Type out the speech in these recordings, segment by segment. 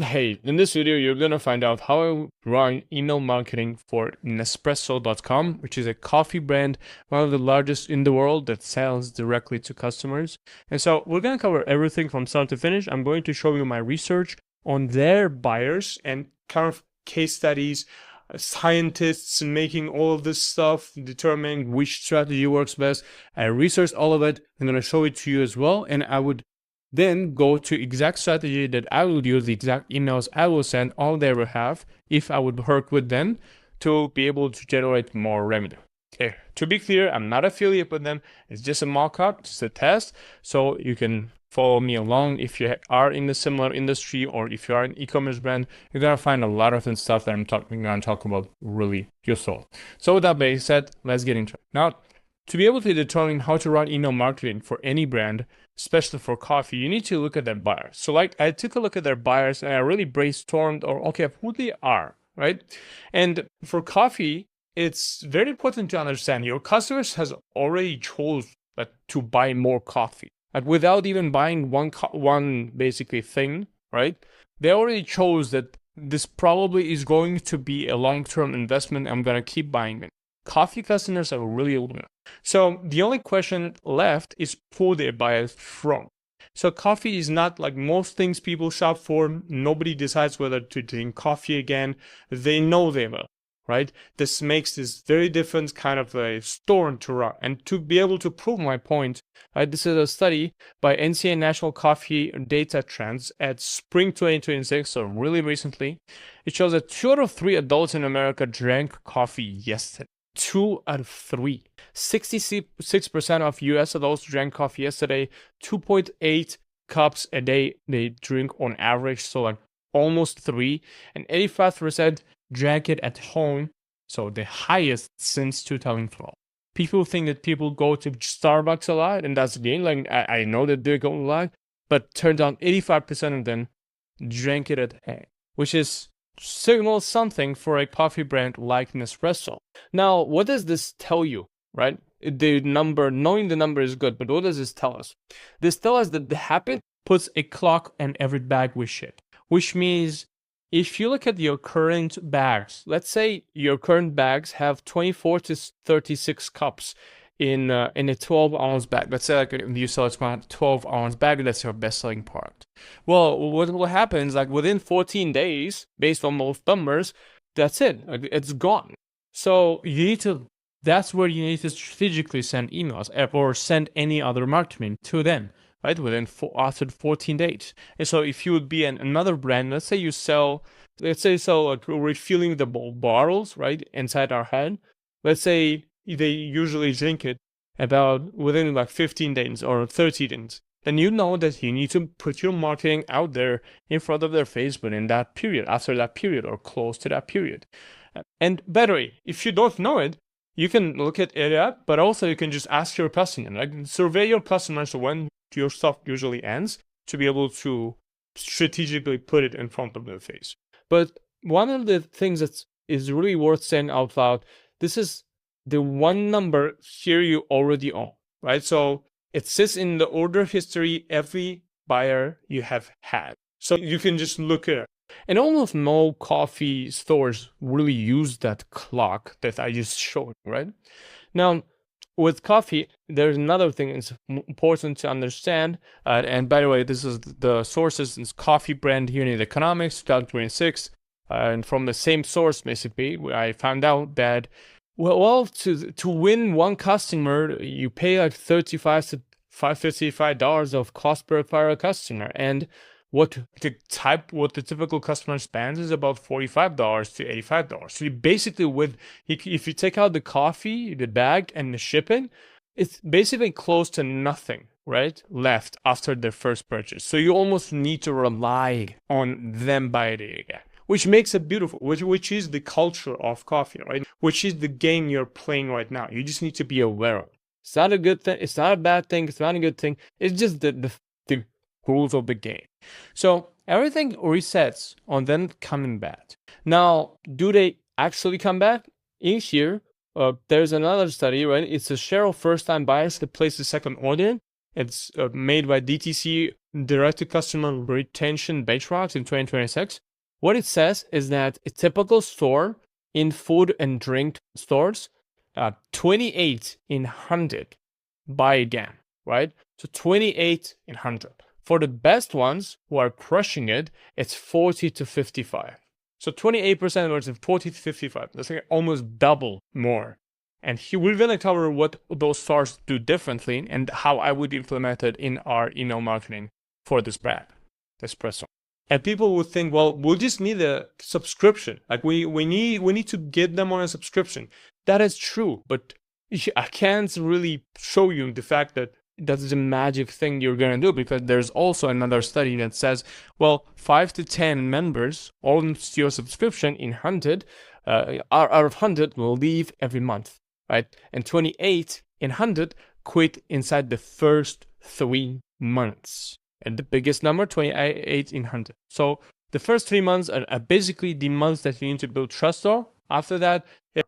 Hey, in this video, you're gonna find out how I run email marketing for Nespresso.com, which is a coffee brand, one of the largest in the world that sells directly to customers. And so we're gonna cover everything from start to finish. I'm going to show you my research on their buyers and kind of case studies, scientists making all of this stuff, determining which strategy works best. I researched all of it. I'm gonna show it to you as well, and I would then go to exact strategy that I will use, the exact emails I will send on their behalf if I would work with them to be able to generate more revenue. Okay, to be clear, I'm not affiliate with them. It's just a mock-up, just a test. So you can follow me along if you are in a similar industry or if you are an e-commerce brand. You're gonna find a lot of stuff that I'm gonna talk about really useful. So with that being said, let's get into it. Now, to be able to determine how to run email marketing for any brand, especially for coffee, you need to look at their buyers. So like I took a look at their buyers and I really brainstormed okay, who they are, right? And for coffee, it's very important to understand your customers has already chose to buy more coffee. Like without even buying one basically thing, right? They already chose that this probably is going to be a long-term investment. I'm going to keep buying it. Coffee customers are really loyal. So the only question left is who they buy it from. So coffee is not like most things people shop for. Nobody decides whether to drink coffee again. They know they will, right? This makes this very different kind of a store to run. And to be able to prove my point, right, this is a study by NCA National Coffee Data Trends at Spring 2026, so really recently. It shows that 2 out of 3 adults in America drank coffee yesterday. 2 out of 3. 66% of US adults drank coffee yesterday. 2.8 cups a day they drink on average, so like almost 3. And 85% drank it at home, so the highest since 2012. People think that people go to Starbucks a lot, and that's again, like I know that they go a lot, but turns out 85% of them drank it at home, which is signals something for a coffee brand like Nespresso. Now, what does this tell you, right? The number, knowing the number is good, but what does this tell us? This tells us that the habit puts a clock on every bag we ship, which means if you look at your current bags, let's say your current bags have 24 to 36 cups in a 12-ounce bag. Let's say like you sell a 12-ounce bag, that's your best-selling product. Well, what happens, like within 14 days, based on most numbers, that's it. It's gone. So that's where you need to strategically send emails or send any other marketing to them, right? After 14 days. And so if you would be another brand, let's say you sell like refilling the bottles, right, inside our head. Let's say they usually drink it about within like 15 days or 30 days. Then you know that you need to put your marketing out there in front of their face within that period, after that period, or close to that period. And by the way, if you don't know it, you can look at it, but also you can just ask your customer, like survey your customers when your stuff usually ends to be able to strategically put it in front of their face. But one of the things that is really worth saying out loud, this is the one number here you already own, right? So it sits in the order history every buyer you have had. So you can just look at it. And almost no coffee stores really use that clock that I just showed, right? Now, with coffee, there's another thing that's important to understand. And by the way, this is the sources. It's Coffee Brand Unit Economics, 2026. And from the same source, basically, I found out that to win one customer, you pay like $35 to $55 of cost per acquired customer, and what the typical customer spends is about $45 to $85. So you basically if you take out the coffee, the bag, and the shipping, it's basically close to nothing, right, left after their first purchase. So you almost need to rely on them buying it again, which makes it beautiful, which is the culture of coffee, right? Which is the game you're playing right now. You just need to be aware of it. It's not a good thing. It's not a bad thing. It's not a good thing. It's just the rules of the game. So everything resets on them coming back. Now, do they actually come back? In here, there's another study, right? It's a share of first-time buyers that place the second order, It's made by DTC, Direct to Customer Retention Benchmarks in 2026. What it says is that a typical store in food and drink stores, 28 in 100 buy again, right? So 28 in 100. For the best ones who are crushing it, it's 40 to 55. So 28% versus 40 to 55. That's like almost double more. And we're going to cover what those stores do differently and how I would implement it in our email marketing for this brand, Nespresso. And people would think, well, we'll just need a subscription. Like we need to get them on a subscription. That is true, but I can't really show you the fact that that's the magic thing you're going to do, because there's also another study that says, well, 5 to 10 members on your subscription in 100, out of 100 will leave every month, right? And 28 in 100 quit inside the first 3 months. And the biggest number, 28 in 100. So the first 3 months are basically the months that you need to build trust on. After that, we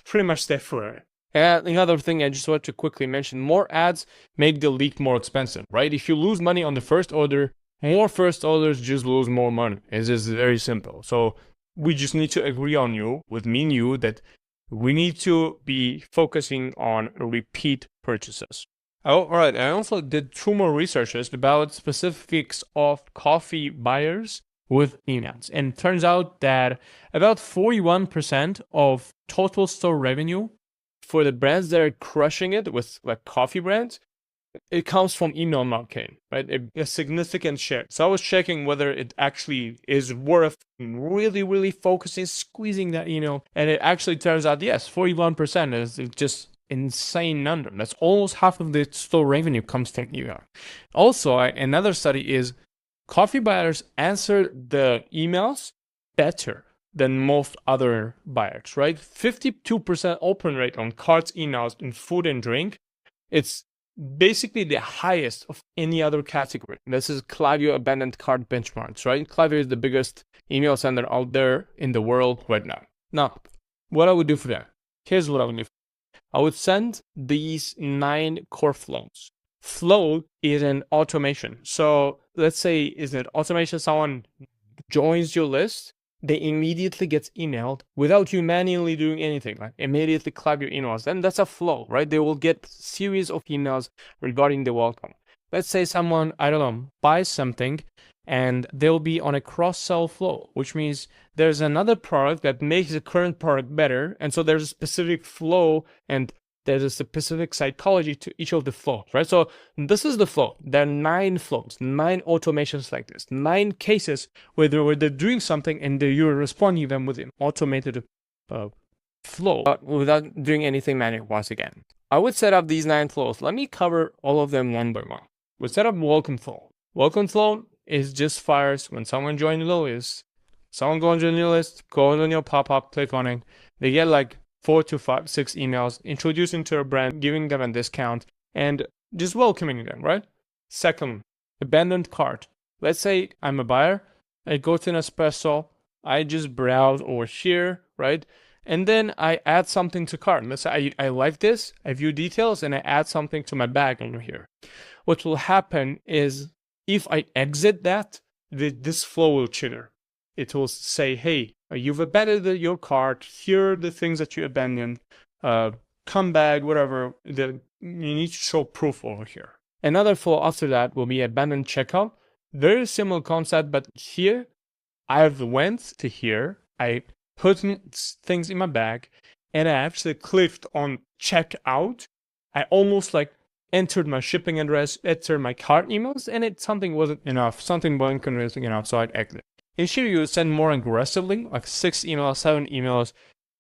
pretty much stay forever. And another thing I just want to quickly mention, more ads make the lead more expensive, right? If you lose money on the first order, more first orders just lose more money. It's just very simple. So we just need to agree with me and you, that we need to be focusing on repeat purchases. Oh, all right. I also did 2 more researches about specifics of coffee buyers with emails. And it turns out that about 41% of total store revenue for the brands that are crushing it with like coffee brands, it comes from email marketing, right? A significant share. So I was checking whether it actually is worth really, really focusing, squeezing that email. And it actually turns out, yes, 41% is just insane number. That's almost half of the store revenue comes from email. Also, another study is coffee buyers answer the emails better than most other buyers, right? 52% open rate on carts emails in food and drink. It's basically the highest of any other category. This is Klaviyo abandoned cart benchmarks, right? Klaviyo is the biggest email sender out there in the world right now. Now, what I would do for that, here's what I would do. I would send these 9 core flows. Flow is an automation. So let's say is an automation, someone joins your list, they immediately gets emailed without you manually doing anything, like immediately clap your emails. Then that's a flow, right? They will get series of emails regarding the welcome. Let's say someone, I don't know, buys something and they'll be on a cross-sell flow, which means there's another product that makes the current product better. And so there's a specific flow and there's a specific psychology to each of the flows, right? So this is the flow. There are 9 flows, 9 automations like this, 9 cases where they're doing something and you're responding them with an automated flow without doing anything manual once again. I would set up these 9 flows. Let me cover all of them one by one. We'll set up welcome flow. Welcome flow is just fires when someone joins the list. Someone goes on your list, go on your pop-up, click on it. They get like 4 to 5, 6 emails, introducing to a brand, giving them a discount, and just welcoming them, right? Second, abandoned cart. Let's say I'm a buyer, I go to Nespresso, I just browse over here, right? And then I add something to cart. Let's say I like this, I view details, and I add something to my bag over here. What will happen is if I exit that, this flow will chitter. It will say, hey, you've abandoned your cart. Here are the things that you abandoned. Come back, whatever. You need to show proof over here. Another flow after that will be abandoned checkout. Very similar concept, but here I've went to here. I put things in my bag, and I actually clicked on checkout. I almost like entered my shipping address, entered my cart emails, and something wasn't enough. Something wasn't convincing enough, so I'd exit. In here, you send more aggressively, like 6 emails, 7 emails,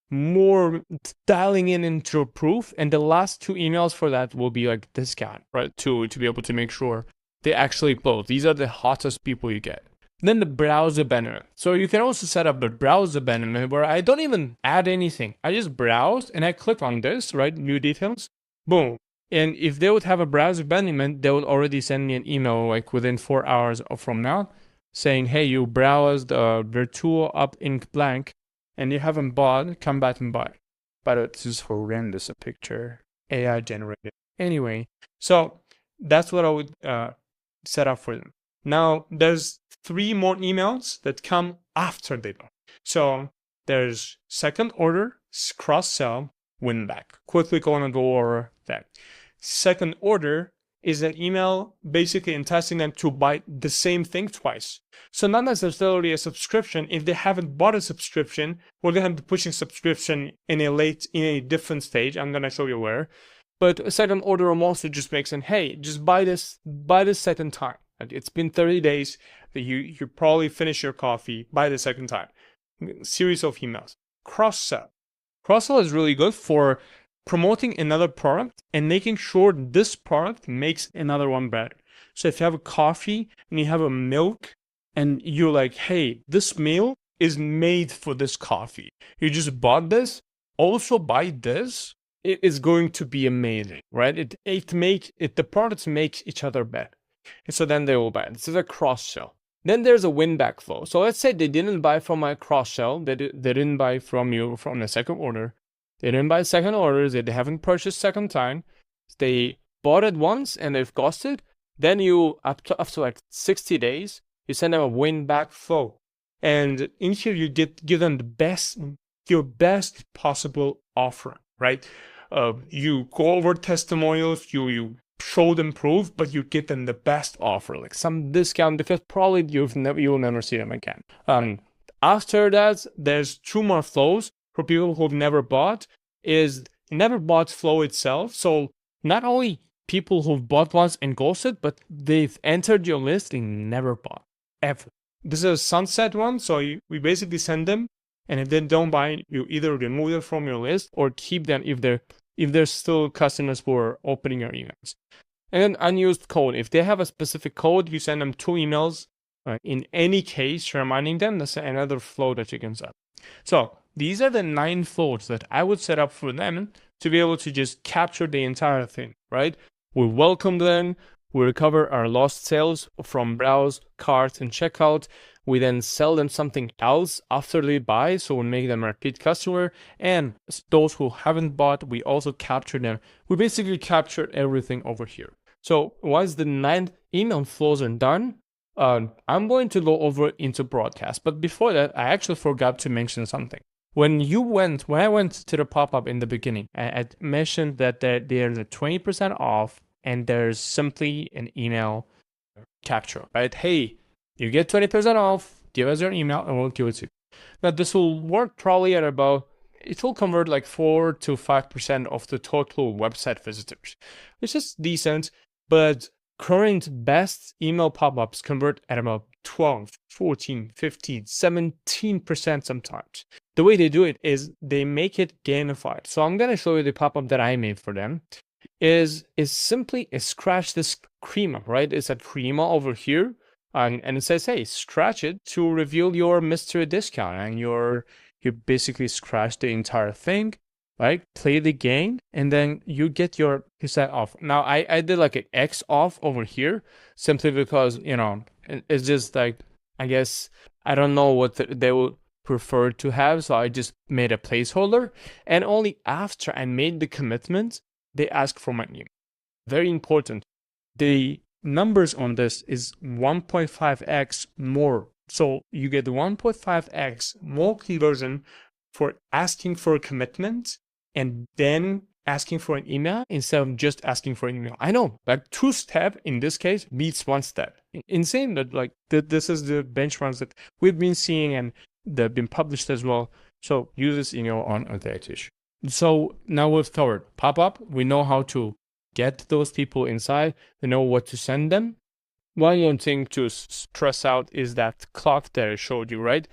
more dialing into your proof. And the last 2 emails for that will be like discount, right? To be able to make sure they actually close. These are the hottest people you get. Then the browse abandonment. So you can also set up the browse abandonment where I don't even add anything. I just browse and I click on this, right? New details, boom. And if they would have a browse abandonment, they would already send me an email like within 4 hours from now, saying, hey, you browsed Virtual up ink blank and you haven't bought, come back and buy. But it's just horrendous, a picture, AI generated. Anyway, so that's what I would set up for them. Now, there's 3 more emails that come after they don't. So there's second order, cross-sell, win back. Quickly going to go over that. Second order is an email basically enticing them to buy the same thing twice. So not necessarily a subscription. If they haven't bought a subscription, we're going to be pushing subscription in a different stage. I'm going to show you where. But a second order mostly just makes it, hey, just buy this second time. It's been 30 days that you probably finish your coffee, buy the second time. Series of emails. Cross-sell. Cross-sell is really good for promoting another product and making sure this product makes another one better. So if you have a coffee and you have a milk and you're like, hey, this meal is made for this coffee. You just bought this, also buy this. It is going to be amazing, right? The products make each other better. And so then they will buy it. This is a cross-sell. Then there's a win-back flow. So let's say they didn't buy from my cross-sell. They didn't buy from you from the second order. They didn't buy second orders. They haven't purchased second time. They bought it once and they've ghosted. Then you, after like 60 days, you send them a win-back flow. And in here, you give them your best possible offer, right? You go over testimonials, you show them proof, but you give them the best offer, like some discount, because probably you'll never see them again. After that, there's 2 more flows for people who've never bought. Is never bought flow itself. So not only people who've bought once and ghosted, but they've entered your list and never bought ever. This is a sunset one, so we basically send them, and if they don't buy, you either remove them from your list or keep them if there's still customers who are opening your emails. And then unused code. If they have a specific code, you send them 2 emails. In any case, reminding them. That's another flow that you can set. So these are the 9 flows that I would set up for them to be able to just capture the entire thing, right? We welcome them. We recover our lost sales from browse, cart, and checkout. We then sell them something else after they buy, so we make them a repeat customer. And those who haven't bought, we also capture them. We basically captured everything over here. So once the 9 email flows are done, I'm going to go over into broadcast. But before that, I actually forgot to mention something. When I went to the pop-up in the beginning, I mentioned that there's a 20% off and there's simply an email capture, right? Hey, you get 20% off, give us your email and we'll give it to you. Now this will work probably at it will convert like 4 to 5% of the total website visitors, which is decent, but current best email pop-ups convert at about 12, 14, 15, 17% sometimes. The way they do it is they make it gamified. So I'm going to show you the pop-up that I made for them. Is simply scratch this crema, right? It's a crema over here. And it says, hey, scratch it to reveal your mystery discount. And you basically scratch the entire thing, right? Play the game, and then you get your percent off. Now, I did like an X off over here, simply because, it's just like, I guess, I don't know what they would prefer to have. So I just made a placeholder. And only after I made the commitment, they ask for my email. Very important. The numbers on this is 1.5x more. So you get 1.5x more conversion for asking for a commitment and then asking for an email instead of just asking for an email. I know, like 2-step in this case beats 1 step. Insane that this is the benchmarks that we've been seeing and they've been published as well. So use this email on that issue. So now we've covered pop-up. We know how to get those people inside. We know what to send them. One thing to stress out is that clock that I showed you, right?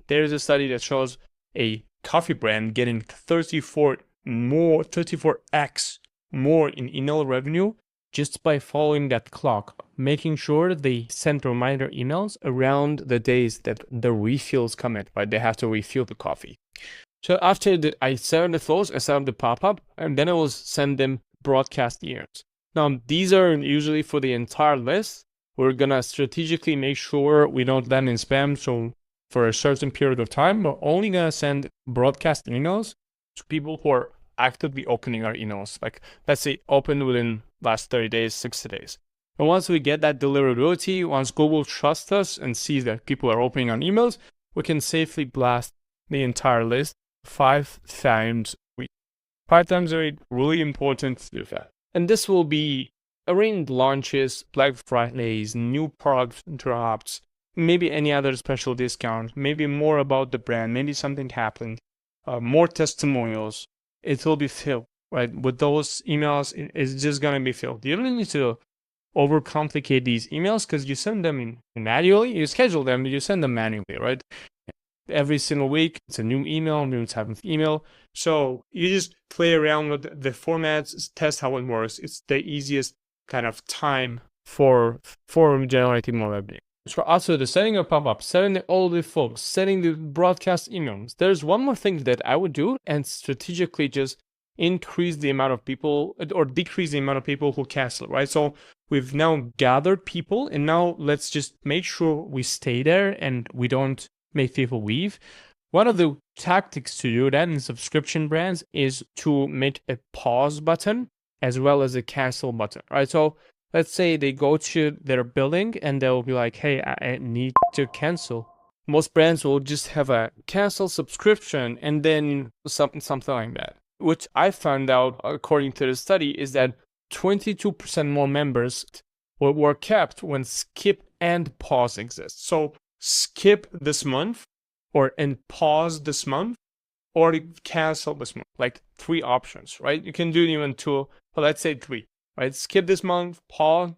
There's a study that shows a coffee brand getting 34x more in email revenue just by following that clock, making sure they send reminder emails around the days that the refills come in, right? They have to refill the coffee. So after I set up the flows, I set up the pop-up, and then I will send them broadcast emails. Now, these are usually for the entire list. We're going to strategically make sure we don't land in spam. So for a certain period of time, we're only going to send broadcast emails to people who are actively opening our emails. Like, let's say open within last 30 days, 60 days. And once we get that deliverability, once Google trusts us and sees that people are opening on emails, we can safely blast the entire list 5 times a week. 5 times a week, really important to do that. And this will be around launches, Black Fridays, new product drops, maybe any other special discount, maybe more about the brand, maybe something happening, more testimonials. It will be filled, right? With those emails, it's just going to be filled. You don't need to overcomplicate these emails because you send them manually, you schedule them, you send them manually, right? Every single week, it's a new email, new type of email. So you just play around with the formats, test how it works. It's the easiest kind of time for generating more revenue. So also the setting of pop-ups, setting the all the folks, setting the broadcast emails. There's one more thing that I would do and strategically just increase the amount of people or decrease the amount of people who cancel, right? So we've now gathered people and now let's just make sure we stay there and we don't make people leave. One of the tactics to do that in subscription brands is to make a pause button as well as a cancel button, right? So let's say they go to their billing and they'll be like, hey, I need to cancel. Most brands will just have a cancel subscription and then something like that. Which I found out, according to the study, is that 22% more members were kept when skip and pause exist. So skip this month and pause this month or cancel this month, like 3 options, right? You can do even 2, but let's say 3, right? Skip this month, pause,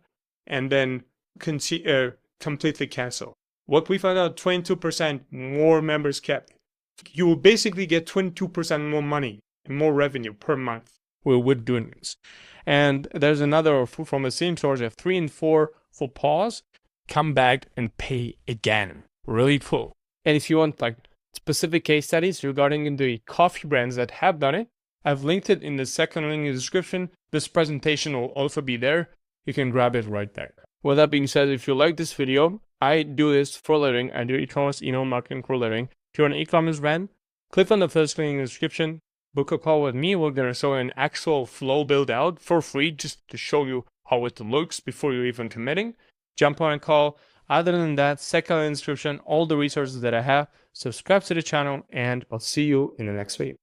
and then completely cancel. What we found out, 22% more members kept. You will basically get 22% more money and more revenue per month with doing this. And there's another from the same source, 3 and 4 for pause, come back and pay again. Really cool. And if you want like specific case studies regarding the coffee brands that have done it, I've linked it in the second link in the description. This presentation will also be there. You can grab it right there. With that being said, if you like this video, I do this for a living. I do e-commerce, email marketing for a living. If you're an e-commerce brand, click on the first link in the description. Book a call with me. We're going to show an actual flow build out for free just to show you how it looks before you're even committing. Jump on a call. Other than that, second in the description, all the resources that I have. Subscribe to the channel and I'll see you in the next video.